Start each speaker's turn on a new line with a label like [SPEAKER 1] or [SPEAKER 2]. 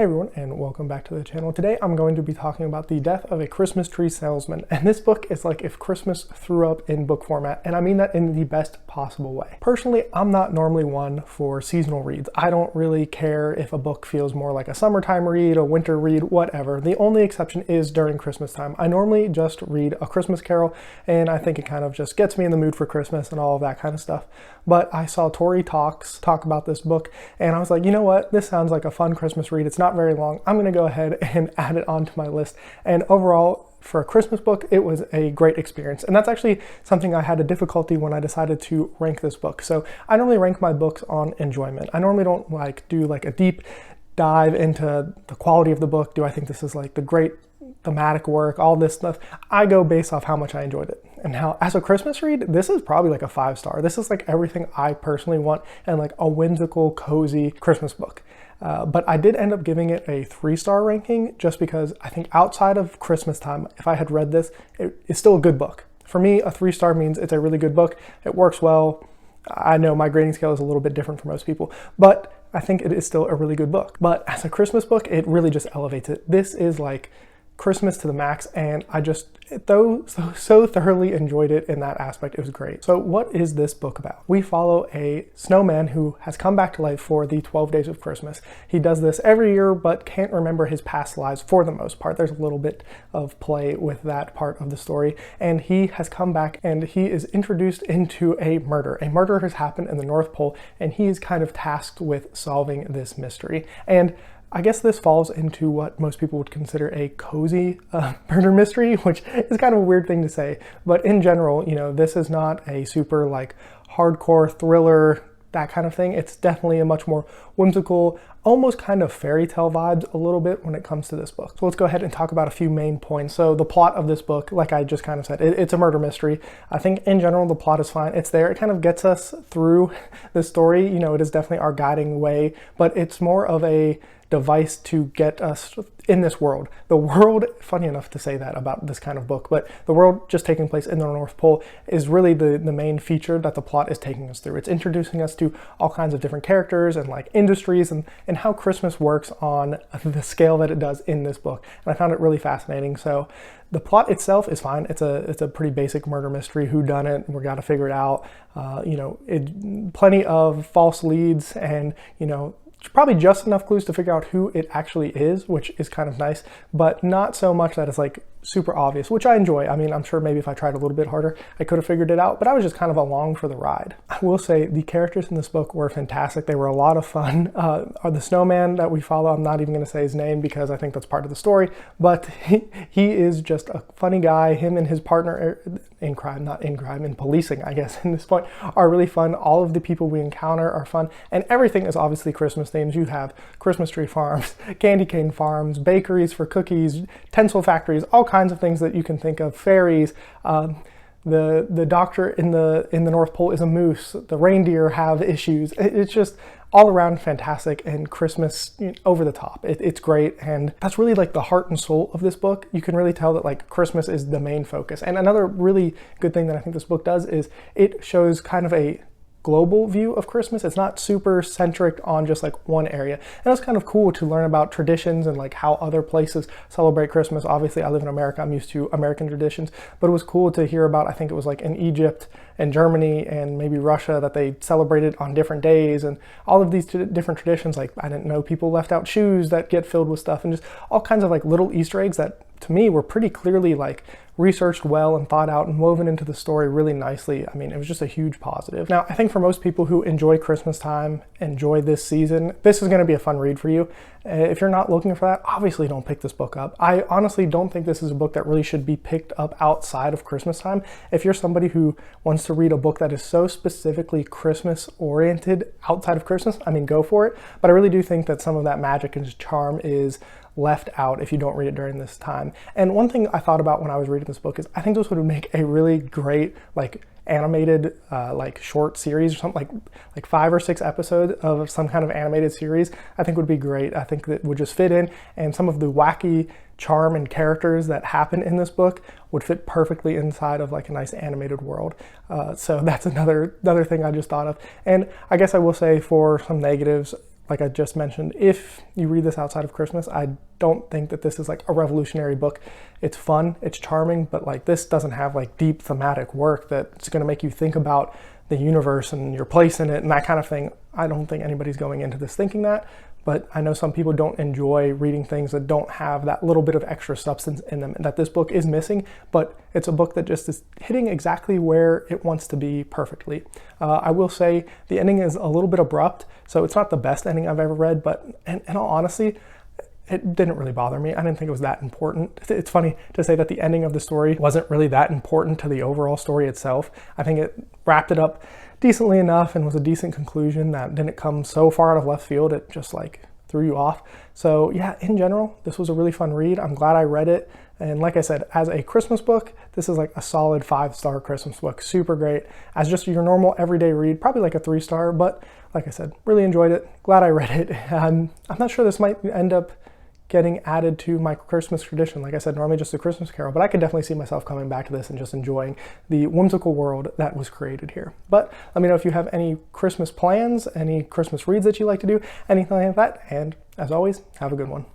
[SPEAKER 1] Hey everyone, and welcome back to the channel. Today I'm going to be talking about The Death of a Christmas Tree Salesman. And this book is like if Christmas threw up in book format, and I mean that in the best possible way. Personally, I'm not normally one for seasonal reads. I don't really care if a book feels more like a summertime read, a winter read, whatever. The only exception is during Christmas time. I normally just read A Christmas Carol, and I think it kind of just gets me in the mood for Christmas and all of that kind of stuff. But I saw Tori talk about this book, and I was like, you know what? This sounds like a fun Christmas read. It's not very long. I'm going to go ahead and add it onto my list. And overall, for a Christmas book, it was a great experience. And that's actually something I had a difficulty when I decided to rank this book. So I normally rank my books on enjoyment. I normally don't do a deep dive into the quality of the book. Do I think this is like the great thematic work, all this stuff? I go based off how much I enjoyed it. And how, as a Christmas read, this is probably like a 5-star. This is like everything I personally want and like a whimsical, cozy Christmas book. But I did end up giving it a 3-star ranking just because I think outside of Christmas time, if I had read this, it's still a good book. For me, a 3-star means it's a really good book. It works well. I know my grading scale is a little bit different for most people, but I think it is still a really good book. But as a Christmas book, it really just elevates it. This is like Christmas to the max, and I just so thoroughly enjoyed it in that aspect. It was great. So what is this book about? We follow a snowman who has come back to life for the 12 days of Christmas. He does this every year but can't remember his past lives for the most part. There's a little bit of play with that part of the story, and he has come back and he is introduced into a murder. A murder has happened in the North Pole, and he is kind of tasked with solving this mystery. And I guess this falls into what most people would consider a cozy murder mystery, which is kind of a weird thing to say. But in general, you know, this is not a super like hardcore thriller, that kind of thing. It's definitely a much more whimsical, almost kind of fairy tale vibes a little bit when it comes to this book. So let's go ahead and talk about a few main points. So the plot of this book, like I just kind of said, it's a murder mystery. I think in general, the plot is fine. It's there. It kind of gets us through the story. You know, it is definitely our guiding way, but it's more of a device to get us in this world. The world, funny enough to say that about this kind of book, but the world just taking place in the North Pole is really the main feature that the plot is taking us through. It's introducing us to all kinds of different characters and like industries and how Christmas works on the scale that it does in this book. And I found it really fascinating. So the plot itself is fine. It's a pretty basic murder mystery, whodunit, we got to figure it out. Plenty of false leads and, probably just enough clues to figure out who it actually is, which is kind of nice, but not so much that it's like super obvious, which I enjoy. I mean, I'm sure maybe if I tried a little bit harder, I could have figured it out, but I was just kind of along for the ride. I will say the characters in this book were fantastic. They were a lot of fun. The snowman that we follow, I'm not even going to say his name because I think that's part of the story, but he is just a funny guy. Him and his partner in policing, I guess, in this point, are really fun. All of the people we encounter are fun, and everything is obviously Christmas themes. You have Christmas tree farms, candy cane farms, bakeries for cookies, tinsel factories, all kinds of things that you can think of, fairies. The doctor in the North Pole is a moose. The reindeer have issues. It's just all around fantastic and Christmas over the top. It's great, and that's really like the heart and soul of this book. You can really tell that like Christmas is the main focus. And another really good thing that I think this book does is it shows kind of a global view of Christmas. It's not super centric on just like one area. And it's kind of cool to learn about traditions and like how other places celebrate Christmas. Obviously, I live in America. I'm used to American traditions, but it was cool to hear about, I think it was like in Egypt and Germany and maybe Russia, that they celebrated on different days, and all of these different traditions. Like, I didn't know people left out shoes that get filled with stuff, and just all kinds of like little Easter eggs that to me were pretty clearly like researched well and thought out and woven into the story really nicely. I mean, it was just a huge positive. Now, I think for most people who enjoy Christmas time, enjoy this season, this is going to be a fun read for you. If you're not looking for that, obviously don't pick this book up. I honestly don't think this is a book that really should be picked up outside of Christmas time. If you're somebody who wants to read a book that is so specifically Christmas oriented outside of Christmas, I mean, go for it. But I really do think that some of that magic and charm is left out if you don't read it during this time. And one thing I thought about when I was reading this book is I think this would make a really great like animated like short series or something, like 5 or 6 episodes of some kind of animated series. I think would be great. I think that would just fit in, and some of the wacky charm and characters that happen in this book would fit perfectly inside of like a nice animated world. So that's another thing I just thought of. And I guess I will say, for some negatives, like I just mentioned, if you read this outside of Christmas, I don't think that this is like a revolutionary book. It's fun, it's charming, but like this doesn't have like deep thematic work that's going to make you think about the universe and your place in it and that kind of thing. I don't think anybody's going into this thinking that, but I know some people don't enjoy reading things that don't have that little bit of extra substance in them, and that this book is missing, but it's a book that just is hitting exactly where it wants to be perfectly. I will say the ending is a little bit abrupt, so it's not the best ending I've ever read, but in all honesty, it didn't really bother me. I didn't think it was that important. It's funny to say that the ending of the story wasn't really that important to the overall story itself. I think it wrapped it up decently enough and was a decent conclusion that didn't come so far out of left field it just like threw you off. So yeah, in general, this was a really fun read. I'm glad I read it. And like I said, as a Christmas book, this is like a solid 5-star Christmas book. Super great. As just your normal everyday read, probably like a 3-star, but like I said, really enjoyed it. Glad I read it. I'm not sure this might end up getting added to my Christmas tradition. Like I said, normally just a Christmas Carol, but I could definitely see myself coming back to this and just enjoying the whimsical world that was created here. But let me know if you have any Christmas plans, any Christmas reads that you like to do, anything like that. And as always, have a good one.